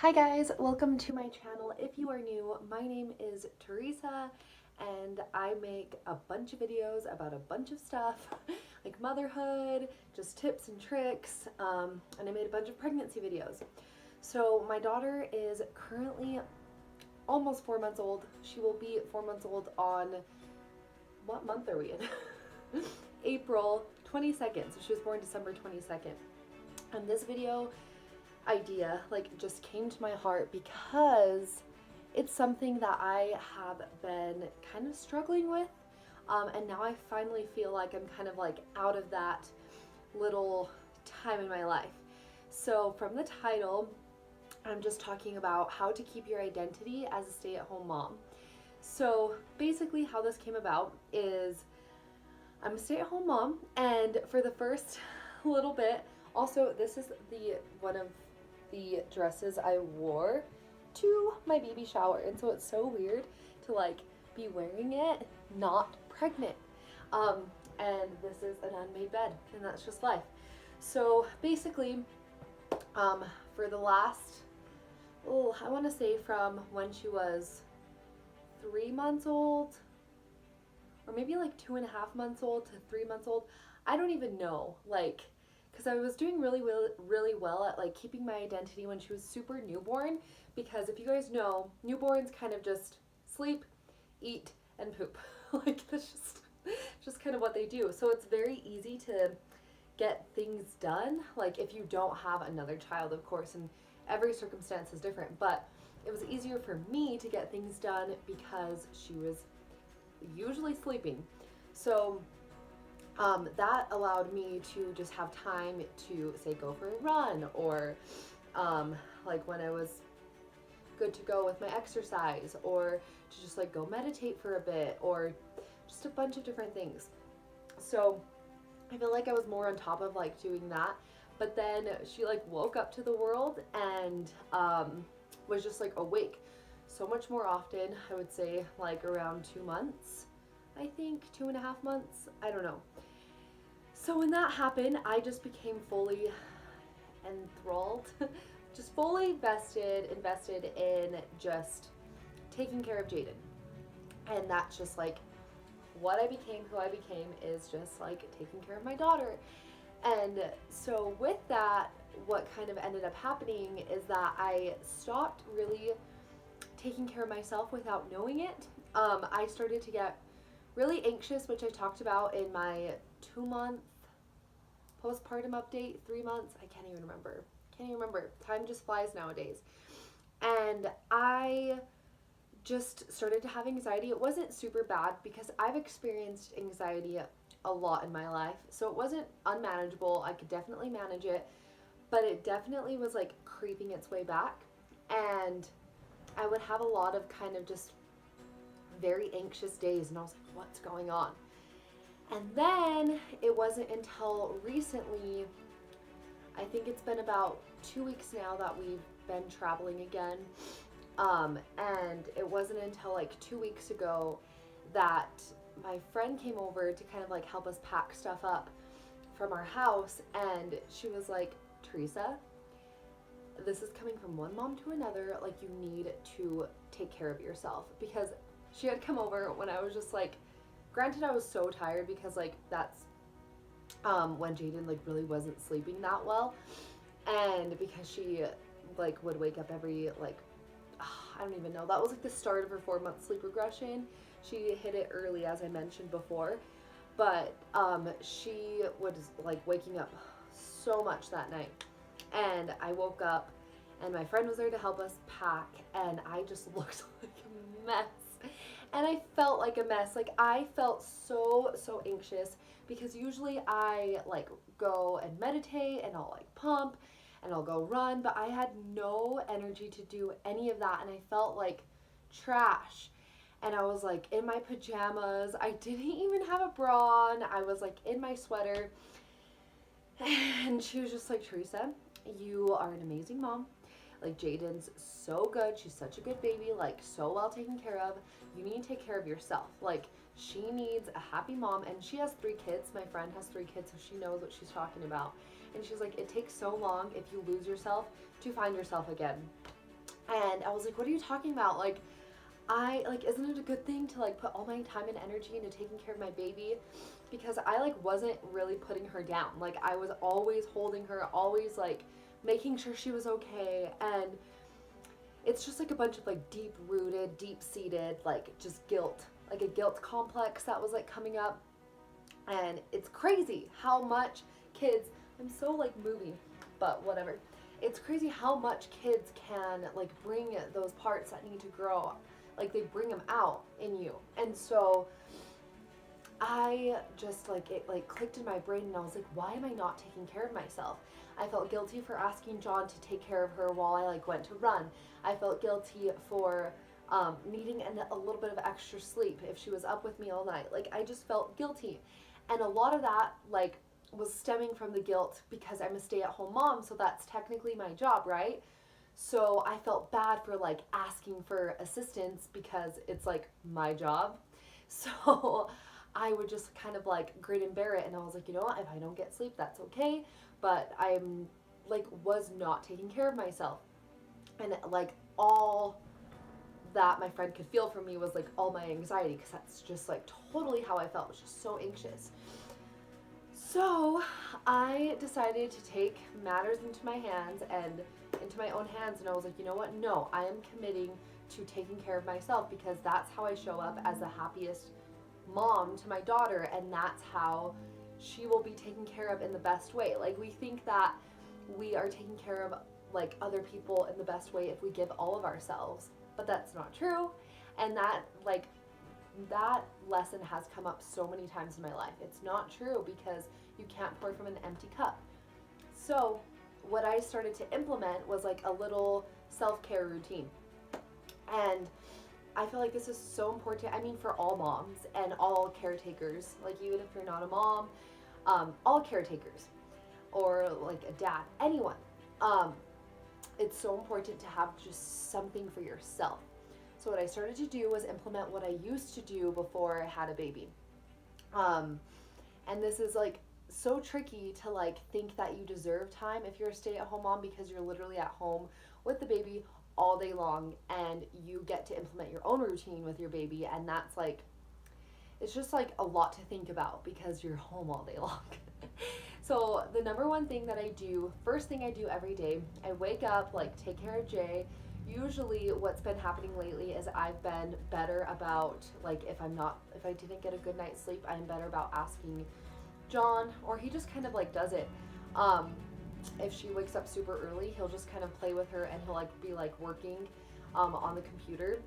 Hi guys, welcome to my channel. If you are new, my name is Teresa and I make a bunch of videos about a bunch of stuff like motherhood, just tips and tricks, and I made a bunch of pregnancy videos. So my daughter is currently almost 4 months old. She will be 4 months old on, what month are we in? April 22nd. So she was born December 22nd. And this video idea just came to my heart because it's something that I have been kind of struggling with, and now I finally feel like I'm kind of out of that little time in my life. So from the title, I'm just talking about how to keep your identity as a stay-at-home mom. So basically how this came about is I'm a stay-at-home mom, and for the first little bit, also this is the one of the dresses I wore to my baby shower, and so it's so weird to be wearing it not pregnant. And this is an unmade bed, and that's just life. So basically, for the last, I want to say from when she was 3 months old, or maybe 2.5 months old to 3 months old, I don't even know, because I was doing really well at keeping my identity when she was super newborn, because if you guys know, newborns kind of just sleep, eat, and poop. That's just kind of what they do. So it's very easy to get things done, if you don't have another child, of course, and every circumstance is different, but it was easier for me to get things done because she was usually sleeping. So that allowed me to just have time to, say, go for a run, or when I was good to go with my exercise, or to just go meditate for a bit, or just a bunch of different things. So I feel like I was more on top of doing that. But then she woke up to the world and was just awake so much more often. I would say around 2 months, I think 2.5 months, I don't know. So when that happened, I just became fully enthralled, just fully invested in just taking care of Jaden. And that's just what I became, who I became, is just taking care of my daughter. And so with that, what kind of ended up happening is that I stopped really taking care of myself without knowing it. I started to get really anxious, which I talked about in my 2-month postpartum update, 3 months, I can't even remember. Time just flies nowadays. And I just started to have anxiety. It wasn't super bad because I've experienced anxiety a lot in my life, so it wasn't unmanageable. I could definitely manage it, but it definitely was creeping its way back, and I would have a lot of kind of just very anxious days, and I was like, what's going on? And then it wasn't until recently, I think it's been about 2 weeks now that we've been traveling again, and it wasn't until 2 weeks ago that my friend came over to kind of help us pack stuff up from our house, and she was like, Teresa, this is coming from one mom to another, you need to take care of yourself. Because she had come over when I was just granted I was so tired, because that's when Jaden really wasn't sleeping that well, and because she would wake up every I don't even know, that was the start of her 4-month sleep regression. She hit it early, as I mentioned before, but she was waking up so much that night, and I woke up and my friend was there to help us pack, and I just looked like a mess, and I felt like a mess. I felt so anxious, because usually I go and meditate, and I'll pump, and I'll go run, but I had no energy to do any of that, and I felt like trash. And I was in my pajamas. I didn't even have a bra on. I was in my sweater. And she was just like, Teresa, you are an amazing mom. Jaden's so good. She's such a good baby, so well taken care of. You need to take care of yourself. She needs a happy mom. And she has 3 kids. My friend has 3 kids, so she knows what she's talking about. And she's like, it takes so long if you lose yourself to find yourself again. And I was like, what are you talking about? Like, isn't it a good thing to like put all my time and energy into taking care of my baby? Because I like wasn't really putting her down. Like, I was always holding her, always like making sure she was okay. And it's just like a bunch of like deep rooted, deep seated, like just guilt, like a guilt complex that was like coming up. And it's crazy how much kids, I'm so like moving, but whatever. It's crazy how much kids can like bring those parts that need to grow, like they bring them out in you. And so I just like, it like clicked in my brain, and I was like, why am I not taking care of myself? I felt guilty for asking John to take care of her while I like went to run. I felt guilty for needing a little bit of extra sleep if she was up with me all night. Like, I just felt guilty. And a lot of that like was stemming from the guilt because I'm a stay-at-home mom, so that's technically my job, right? So I felt bad for like asking for assistance because it's like my job. So I would just kind of like grin and bear it, and I was like, you know what, if I don't get sleep, that's okay. But I'm like was not taking care of myself. And like all that my friend could feel from me was like all my anxiety, because that's just like totally how I felt. I was just so anxious. So I decided to take matters into my hands and into my own hands, and I was like, you know what, no, I am committing to taking care of myself, because that's how I show up as the happiest mom to my daughter, and that's how she will be taken care of in the best way. Like, we think that we are taking care of like other people in the best way if we give all of ourselves, but that's not true. And that like that lesson has come up so many times in my life. It's not true, because you can't pour from an empty cup. So what I started to implement was like a little self-care routine. And I feel like this is so important. I mean, for all moms and all caretakers, like even if you're not a mom, all caretakers or like a dad, anyone. It's so important to have just something for yourself. So what I started to do was implement what I used to do before I had a baby. And this is like so tricky to like think that you deserve time if you're a stay-at-home mom, because you're literally at home with the baby all day long, and you get to implement your own routine with your baby, and that's like, it's just like a lot to think about because you're home all day long. So the number one thing that I do, first thing I do every day, I wake up, like take care of Jay. Usually what's been happening lately is I've been better about, like if I didn't get a good night's sleep, I'm better about asking John, or he just kind of like does it. If she wakes up super early, he'll just kind of play with her, and he'll like be like working on the computer,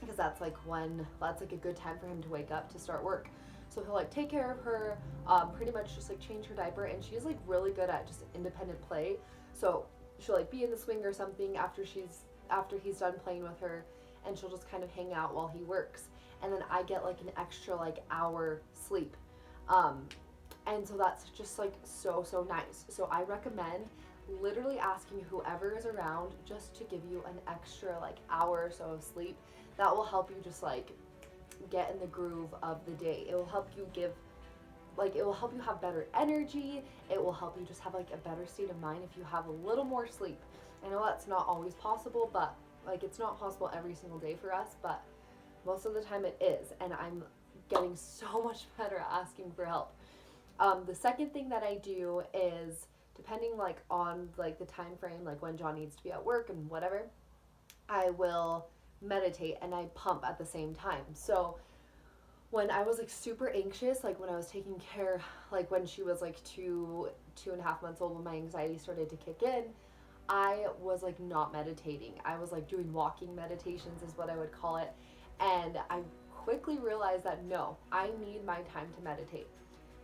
because that's like a good time for him to wake up to start work. So he'll like take care of her, pretty much just like change her diaper, and she's like really good at just independent play. So she'll like be in the swing or something after he's done playing with her, and she'll just kind of hang out while he works. And then I get like an extra like hour sleep. And so that's just like so nice. So I recommend literally asking whoever is around just to give you an extra like hour or so of sleep. That will help you just like get in the groove of the day. It will help you have better energy. It will help you just have like a better state of mind if you have a little more sleep. I know that's not always possible, but like it's not possible every single day for us, but most of the time it is, and I'm getting so much better at asking for help. The second thing that I do is, depending like on like the time frame, like when John needs to be at work and whatever, I will meditate and I pump at the same time. So when I was like super anxious, like when I was taking care, like when she was like 2.5 months old, when my anxiety started to kick in, I was like not meditating. I was like doing walking meditations is what I would call it. And I quickly realized that no, I need my time to meditate.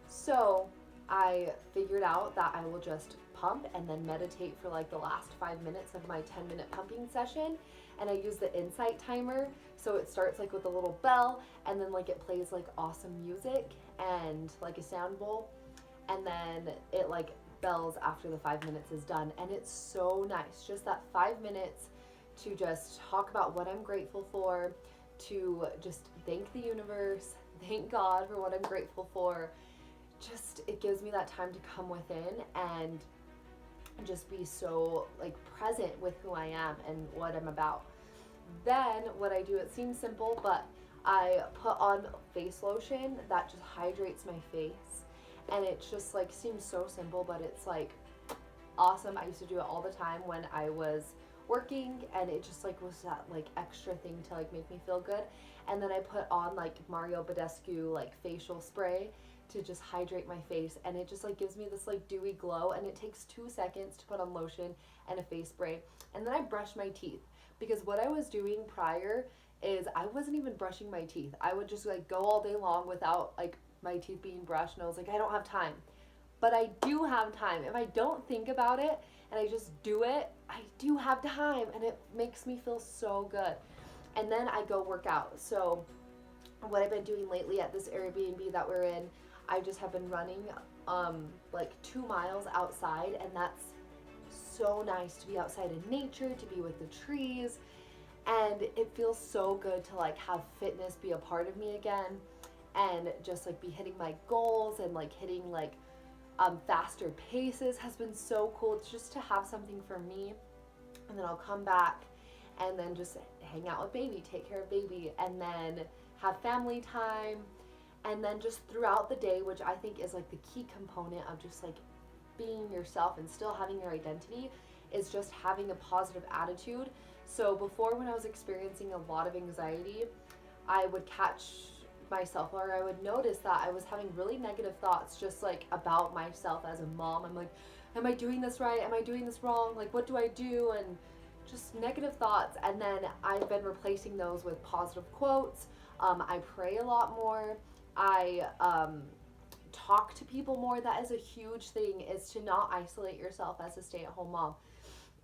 So I figured out that I will just pump and then meditate for like the last 5 minutes of my 10-minute pumping session. And I use the Insight timer. So it starts like with a little bell, and then like it plays like awesome music and like a sound bowl. And then it like bells after the 5 minutes is done. And it's so nice. Just that 5 minutes to just talk about what I'm grateful for, to just thank the universe, thank God for what I'm grateful for. Just, it gives me that time to come within and and just be so like present with who I am and what I'm about. Then what I do, it seems simple, but I put on face lotion that just hydrates my face. And it just like seems so simple, but it's like awesome. I used to do it all the time when I was working, and it just like was that like extra thing to like make me feel good. And then I put on like Mario Badescu like facial spray to just hydrate my face, and it just like gives me this like dewy glow, and it takes 2 seconds to put on lotion and a face spray. And then I brush my teeth, because what I was doing prior is I wasn't even brushing my teeth. I would just like go all day long without like my teeth being brushed, and I was like, I don't have time. But I do have time. If I don't think about it and I just do it, I do have time, and it makes me feel so good. And then I go work out. So what I've been doing lately at this Airbnb that we're in, I just have been running like 2 miles outside, and that's so nice to be outside in nature, to be with the trees, and it feels so good to like have fitness be a part of me again, and just like be hitting my goals and like hitting like faster paces has been so cool. It's just to have something for me, and then I'll come back and then just hang out with baby, take care of baby, and then have family time. And then just throughout the day, which I think is like the key component of just like being yourself and still having your identity, is just having a positive attitude. So before, when I was experiencing a lot of anxiety, I would catch myself, or I would notice that I was having really negative thoughts just like about myself as a mom. I'm like, am I doing this right? Am I doing this wrong? Like, what do I do? And just negative thoughts. And then I've been replacing those with positive quotes. I pray a lot more. I talk to people more. That is a huge thing, is to not isolate yourself as a stay-at-home mom,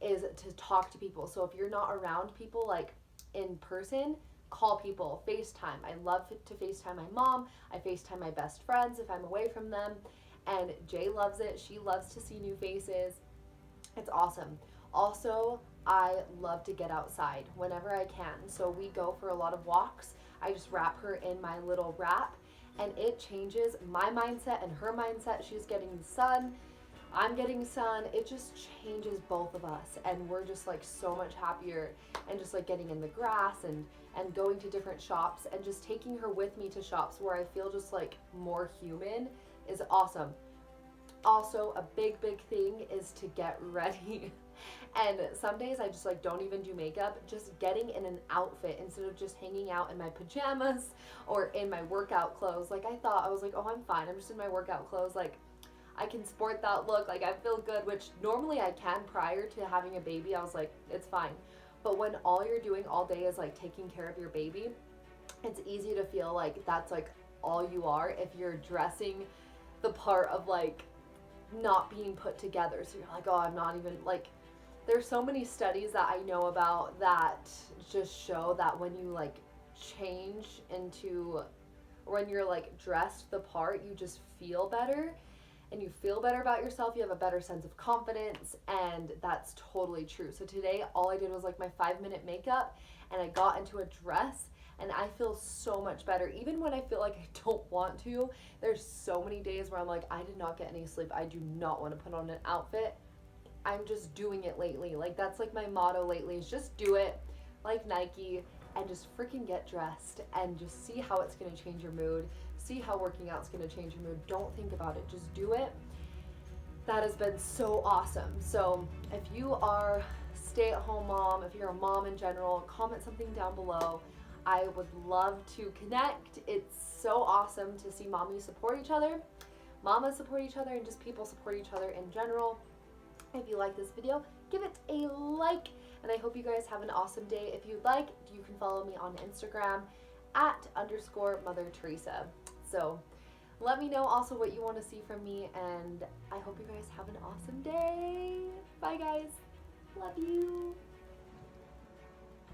is to talk to people. So if you're not around people like in person, call people, FaceTime. I love to FaceTime my mom. I FaceTime my best friends if I'm away from them. And Jay loves it. She loves to see new faces. It's awesome. Also, I love to get outside whenever I can. So we go for a lot of walks. I just wrap her in my little wrap, and it changes my mindset and her mindset. She's getting sun, I'm getting sun. It just changes both of us, and we're just like so much happier. And just like getting in the grass and going to different shops, and just taking her with me to shops where I feel just like more human is awesome. Also, a big thing is to get ready. And some days I just like don't even do makeup. Just getting in an outfit instead of just hanging out in my pajamas or in my workout clothes. Like I was like, oh, I'm fine, I'm just in my workout clothes, like I can sport that look, like I feel good, which normally I can. Prior to having a baby, I was like, it's fine. But when all you're doing all day is like taking care of your baby, it's easy to feel like that's like all you are if you're dressing the part of like not being put together. So you're like, oh, I'm not even like, there's so many studies that I know about that just show that when you like change into, when you're like dressed the part, you just feel better, and you feel better about yourself. You have a better sense of confidence, and that's totally true. So today all I did was like my 5-minute makeup, and I got into a dress, and I feel so much better. Even when I feel like I don't want to, there's so many days where I'm like, I did not get any sleep, I do not want to put on an outfit. I'm just doing it lately. Like that's like my motto lately, is just do it, like Nike, and just freaking get dressed and just see how it's going to change your mood. See how working out's going to change your mood. Don't think about it, just do it. That has been so awesome. So if you are stay-at-home mom, if you're a mom in general, comment something down below. I would love to connect. It's so awesome to see mommies support each other, mamas support each other, and just people support each other in general. If you like this video, give it a like, and I hope you guys have an awesome day. If you'd like, you can follow me on Instagram @_Mother Teresa. So let me know also what you want to see from me, and I hope you guys have an awesome day. Bye guys. Love you.